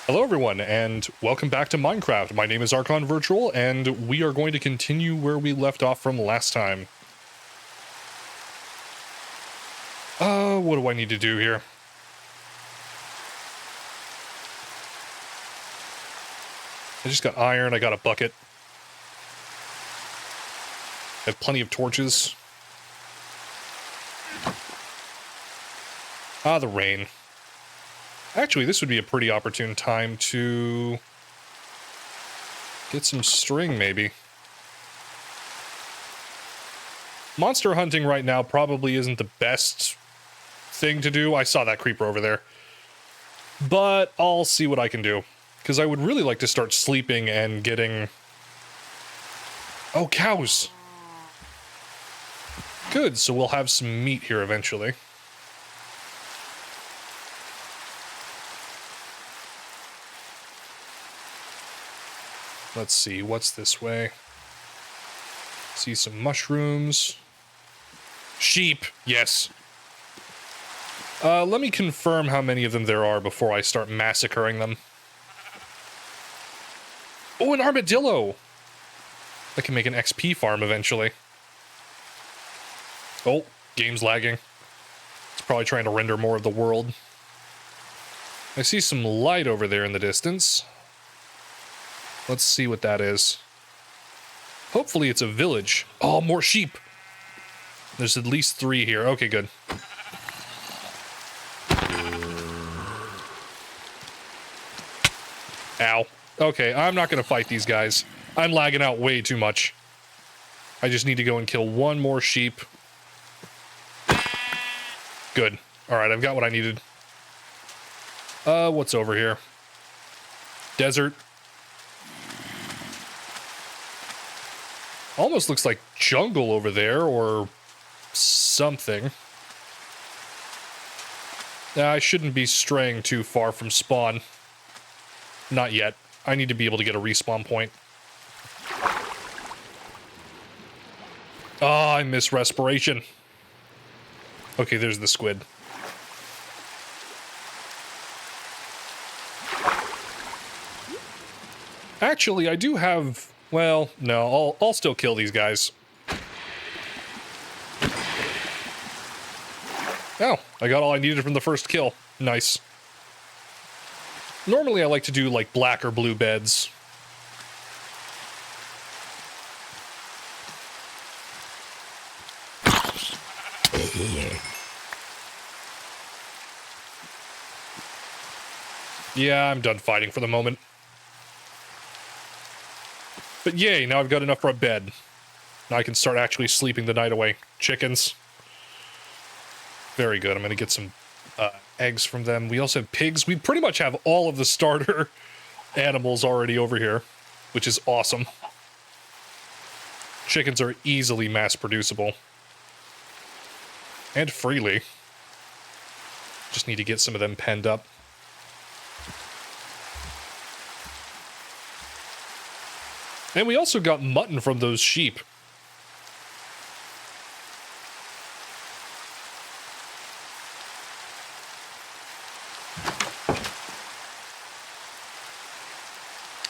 Hello everyone, and welcome back to Minecraft. My name is Archon Virtual, and we are going to continue where we left off from last time. What do I need to do here? I just got iron, I got a bucket. I have plenty of torches. The rain. Actually, this would be a pretty opportune time to get some string, maybe. Monster hunting right now probably isn't the best thing to do. I saw that creeper over there. But I'll see what I can do. Because I would really like to start sleeping and getting... Oh, cows! Good, so we'll have some meat here eventually. Let's see, what's this way? See some mushrooms. Sheep, yes. Let me confirm how many of them there are before I start massacring them. Oh, an armadillo! I can make an XP farm eventually. Oh, game's lagging. It's probably trying to render more of the world. I see some light over there in the distance. Let's see what that is. Hopefully it's a village. Oh, more sheep. There's at least 3 here. Okay, good. Ow. Okay, I'm not gonna fight these guys. I'm lagging out way too much. I just need to go and kill one more sheep. Good. Alright, I've got what I needed. What's over here? Desert. Almost looks like jungle over there, or something. I shouldn't be straying too far from spawn. Not yet. I need to be able to get a respawn point. Oh, I miss respiration. Okay, there's the squid. Actually, I do have... Well, no, I'll still kill these guys. Oh, I got all I needed from the first kill. Nice. Normally I like to do, like, black or blue beds. Yeah, I'm done fighting for the moment. But yay, now I've got enough for a bed. Now I can start actually sleeping the night away. Chickens. Very good. I'm going to get some eggs from them. We also have pigs. We pretty much have all of the starter animals already over here, which is awesome. Chickens are easily mass-producible. And freely. Just need to get some of them penned up. And we also got mutton from those sheep.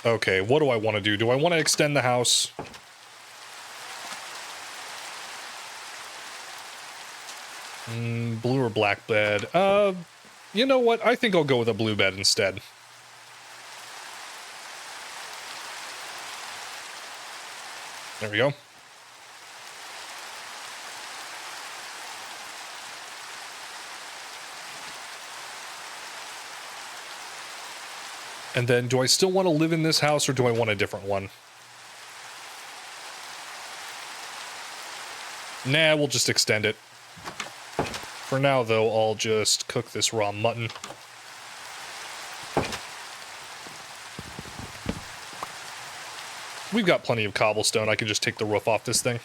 Okay, what do I want to do? Do I want to extend the house? Blue or black bed? You know what? I think I'll go with a blue bed instead. There we go. And then, do I still want to live in this house, or do I want a different one? Nah, we'll just extend it. For now, though, I'll just cook this raw mutton. We've got plenty of cobblestone. I can just take the roof off this thing.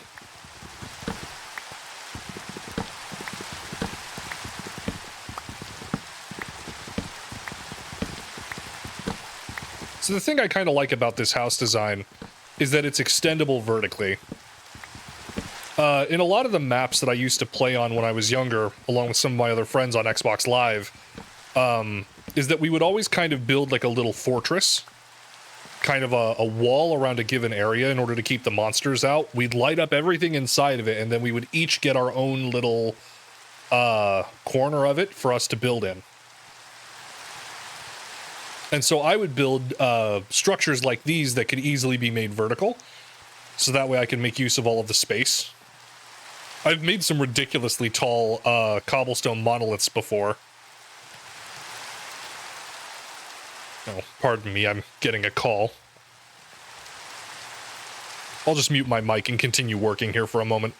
So the thing I kind of like about this house design is that it's extendable vertically. In a lot of the maps that I used to play on when I was younger, along with some of my other friends on Xbox Live, is that we would always kind of build like a little fortress, kind of a wall around a given area in order to keep the monsters out. We'd light up everything inside of it, and then we would each get our own little corner of it for us to build in. And so I would build structures like these that could easily be made vertical, so that way I can make use of all of the space. I've made some ridiculously tall cobblestone monoliths before. Oh, pardon me, I'm getting a call. I'll just mute my mic and continue working here for a moment.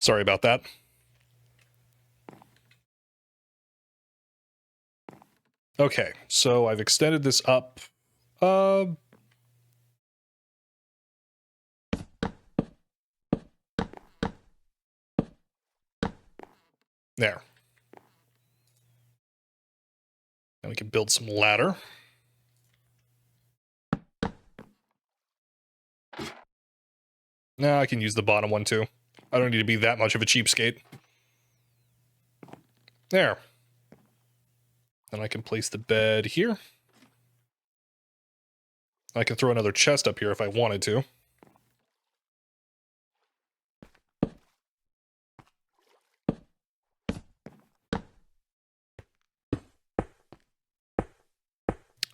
Sorry about that. Okay, so I've extended this up. There. Now we can build some ladder. Now I can use the bottom one too. I don't need to be that much of a cheapskate. There. Then I can place the bed here. I can throw another chest up here if I wanted to.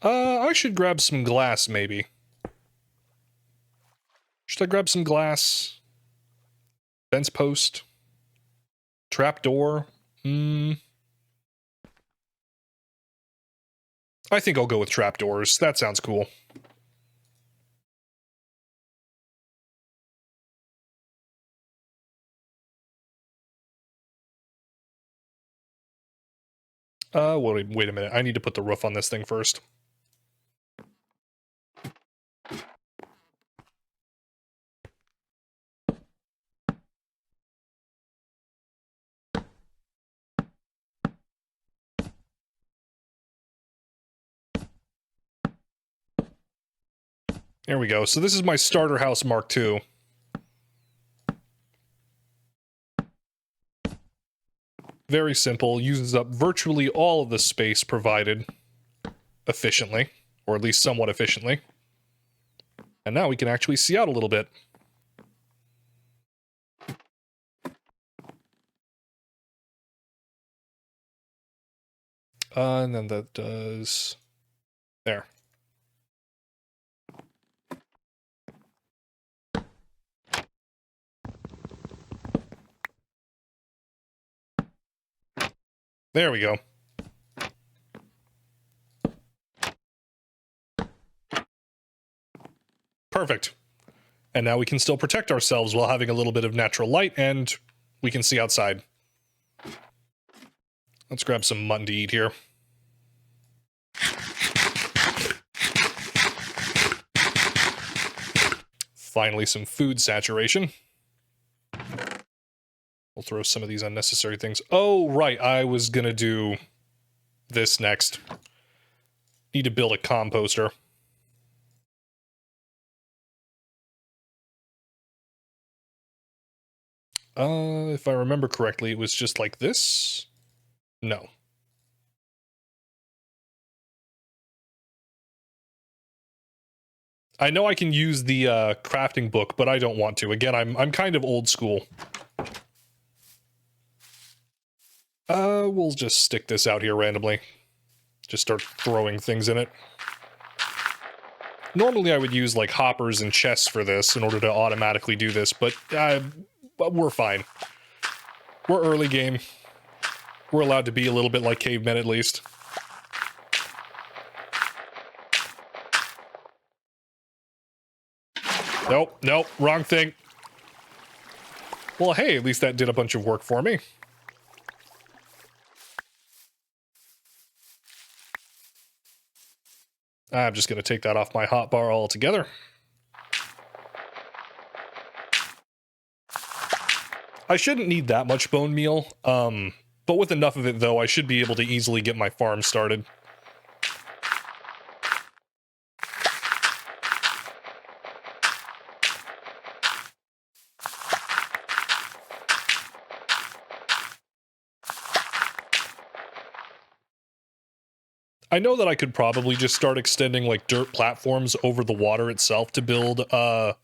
I should grab some glass, maybe. Should I grab some glass? Fence post? Trapdoor? I think I'll go with trapdoors. That sounds cool. Wait a minute. I need to put the roof on this thing first. There we go. So this is my starter house Mark II. Very simple, uses up virtually all of the space provided efficiently, or at least somewhat efficiently. And now we can actually see out a little bit. And then that does... There. There we go. Perfect. And now we can still protect ourselves while having a little bit of natural light, and we can see outside. Let's grab some mutton to eat here. Finally, some food saturation. We'll throw some of these unnecessary things. Oh, right, I was gonna do this next. Need to build a composter. If I remember correctly, it was just like this? No. I know I can use the crafting book, but I don't want to. Again, I'm kind of old school. We'll just stick this out here randomly. Just start throwing things in it. Normally I would use, like, hoppers and chests for this in order to automatically do this, but we're fine. We're early game. We're allowed to be a little bit like cavemen, at least. Nope, nope, wrong thing. Well, hey, at least that did a bunch of work for me. I'm just going to take that off my hotbar altogether. I shouldn't need that much bone meal, but with enough of it, though, I should be able to easily get my farm started. I know that I could probably just start extending, like, dirt platforms over the water itself to build, the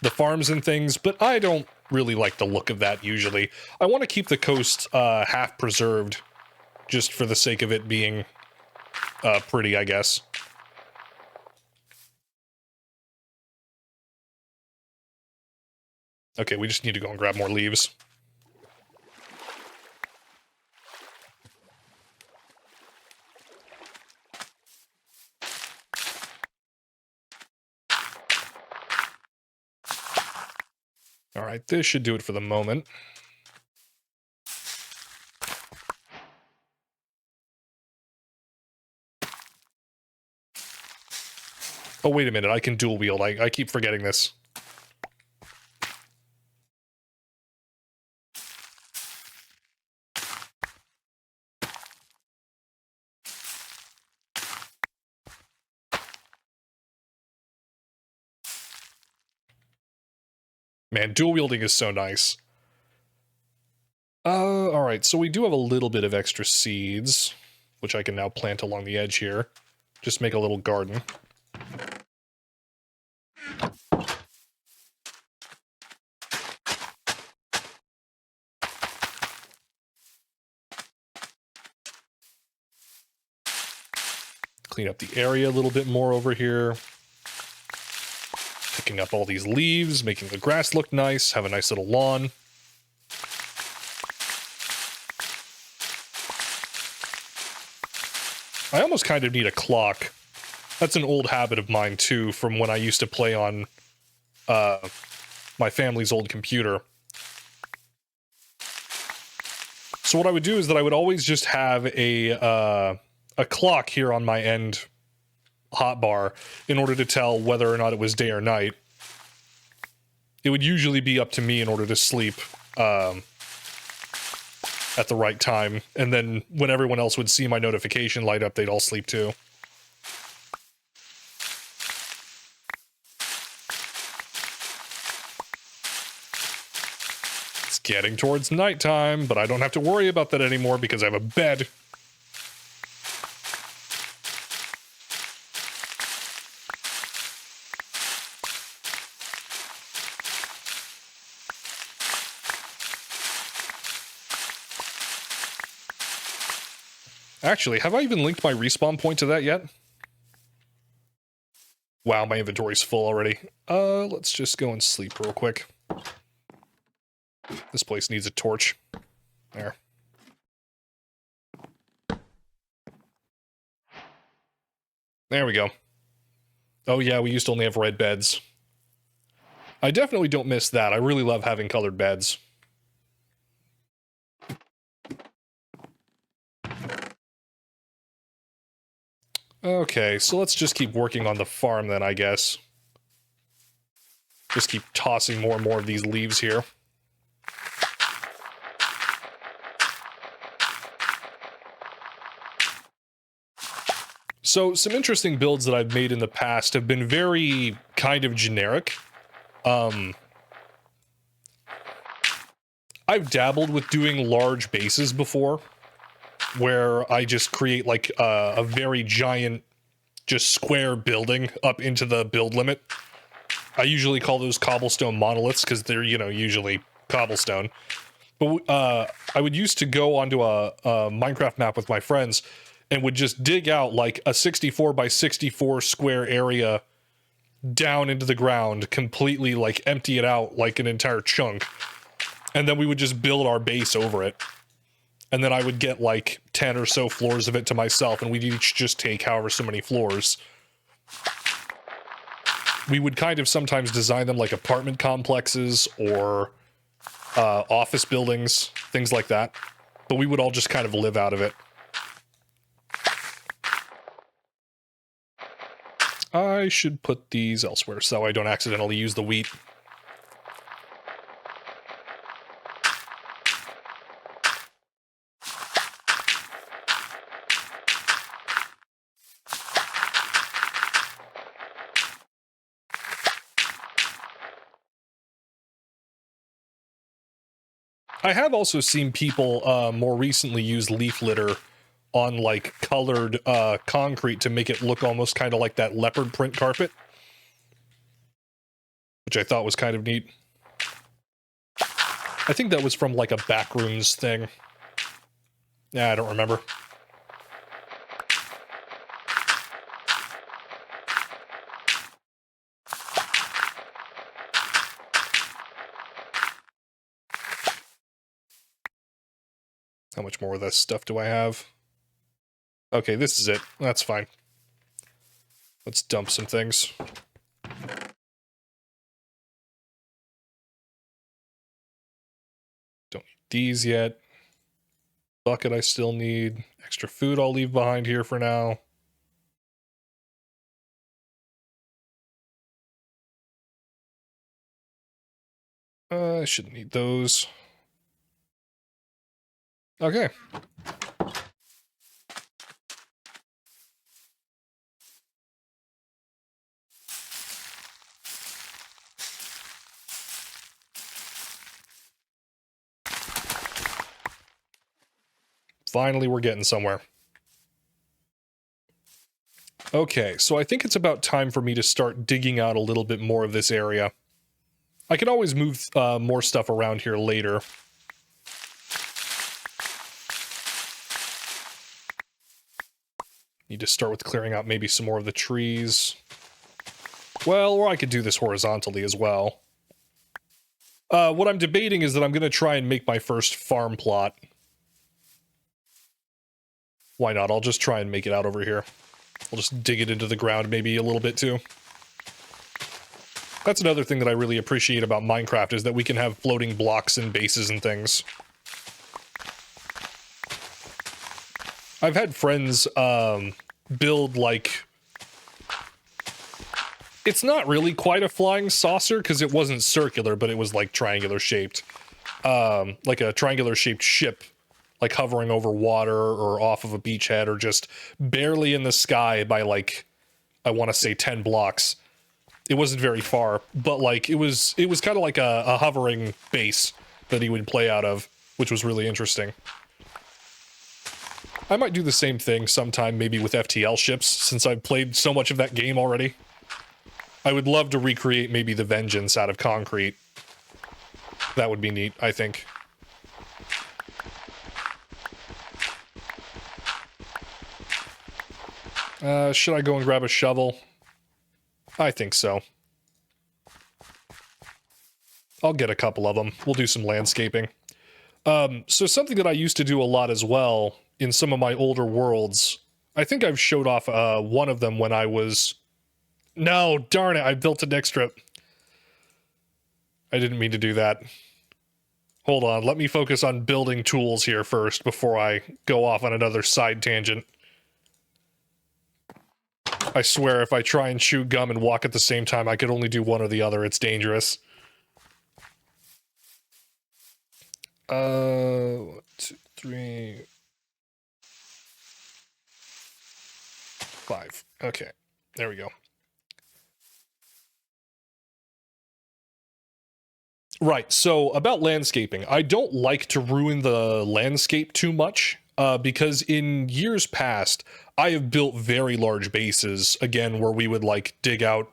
farms and things, but I don't really like the look of that, usually. I want to keep the coast, half preserved, just for the sake of it being, pretty, I guess. Okay, we just need to go and grab more leaves. Alright, this should do it for the moment. Oh, wait a minute, I can dual wield. I keep forgetting this. Man, dual wielding is so nice. Alright, so we do have a little bit of extra seeds, which I can now plant along the edge here. Just make a little garden. Clean up the area a little bit more over here. Picking up all these leaves, making the grass look nice, have a nice little lawn. I almost kind of need a clock. That's an old habit of mine, too, from when I used to play on, my family's old computer. So what I would do is that I would always just have a clock here on my end hotbar in order to tell whether or not it was day or night. It would usually be up to me in order to sleep, at the right time, and then when everyone else would see my notification light up, they'd all sleep too. It's getting towards nighttime, but I don't have to worry about that anymore because I have a bed. Actually, have I even linked my respawn point to that yet? Wow, my inventory's full already. Let's just go and sleep real quick. This place needs a torch. There. There we go. Oh yeah, we used to only have red beds. I definitely don't miss that. I really love having colored beds. Okay, so let's just keep working on the farm then, I guess. Just keep tossing more and more of these leaves here. So, some interesting builds that I've made in the past have been very kind of generic. I've dabbled with doing large bases before, where I just create, like, a very giant, just square building up into the build limit. I usually call those cobblestone monoliths, because they're, you know, usually cobblestone. But I would used to go onto a Minecraft map with my friends and would just dig out like a 64 by 64 square area down into the ground, completely like empty it out like an entire chunk. And then we would just build our base over it. And then I would get like 10 or so floors of it to myself, and we'd each just take however so many floors. We would kind of sometimes design them like apartment complexes or office buildings, things like that. But we would all just kind of live out of it. I should put these elsewhere so I don't accidentally use the wheat. I have also seen people more recently use leaf litter on like colored concrete to make it look almost kind of like that leopard print carpet, which I thought was kind of neat. I think that was from like a Backrooms thing. Yeah, I don't remember. How much more of this stuff do I have? Okay, this is it. That's fine. Let's dump some things. Don't need these yet. Bucket I still need. Extra food I'll leave behind here for now. I shouldn't need those. Okay. Finally, we're getting somewhere. Okay, so I think it's about time for me to start digging out a little bit more of this area. I can always move more stuff around here later. Need to start with clearing out maybe some more of the trees. Well, or I could do this horizontally as well. What I'm debating is that I'm going to try and make my first farm plot. Why not? I'll just try and make it out over here. I'll just dig it into the ground maybe a little bit too. That's another thing that I really appreciate about Minecraft, is that we can have floating blocks and bases and things. I've had friends build like... It's not really quite a flying saucer because it wasn't circular, but it was like triangular shaped. Like a triangular shaped ship, like hovering over water or off of a beachhead or just barely in the sky by like, I want to say 10 blocks. It wasn't very far, but like it was kind of like a hovering base that he would play out of, which was really interesting. I might do the same thing sometime, maybe with FTL ships, since I've played so much of that game already. I would love to recreate maybe the Vengeance out of concrete. That would be neat, I think. Should I go and grab a shovel? I think so. I'll get a couple of them. We'll do some landscaping. So something that I used to do a lot as well in some of my older worlds, I think I've showed off one of them when I was... No, darn it, I built an extra... I didn't mean to do that. Hold on, let me focus on building tools here first before I go off on another side tangent. I swear, if I try and chew gum and walk at the same time, I could only do one or the other. It's dangerous. 1, 2, 3... 5. Okay, there we go. Right, so about landscaping. I don't like to ruin the landscape too much, because in years past, I have built very large bases, again, where we would, like, dig out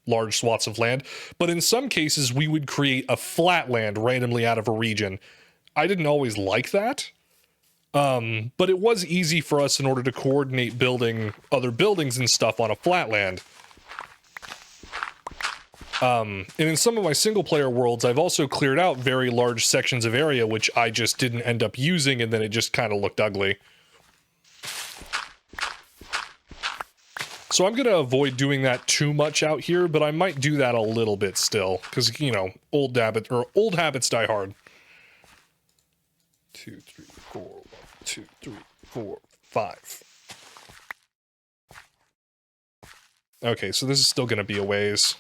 large swaths of land, but in some cases, we would create a flat land randomly out of a region, I didn't always like that. But it was easy for us in order to coordinate building other buildings and stuff on a flatland. And in some of my single-player worlds, I've also cleared out very large sections of area, which I just didn't end up using, and then it just kind of looked ugly. So I'm going to avoid doing that too much out here, but I might do that a little bit still, because, you know, old habits die hard. 2, 3, 4, 1, 2, 3, 4, 5. Okay, so this is still going to be a ways.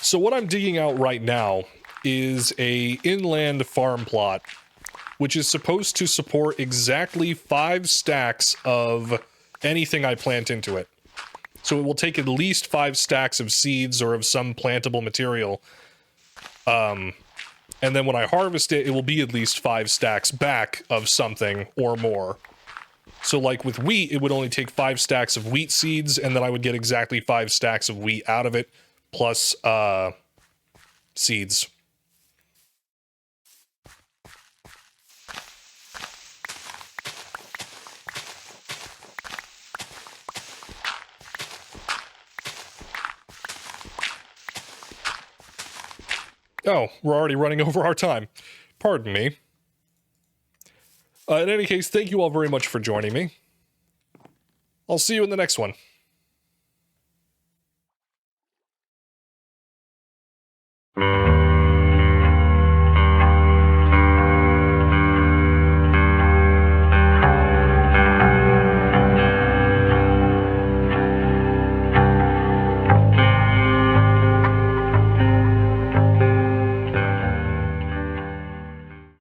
So what I'm digging out right now is a inland farm plot, which is supposed to support exactly 5 stacks of anything I plant into it. So it will take at least 5 stacks of seeds or of some plantable material. And then when I harvest it, it will be at least 5 stacks back of something or more. So like with wheat, it would only take 5 stacks of wheat seeds, and then I would get exactly 5 stacks of wheat out of it, plus seeds. Oh, we're already running over our time. Pardon me. In any case, thank you all very much for joining me. I'll see you in the next one.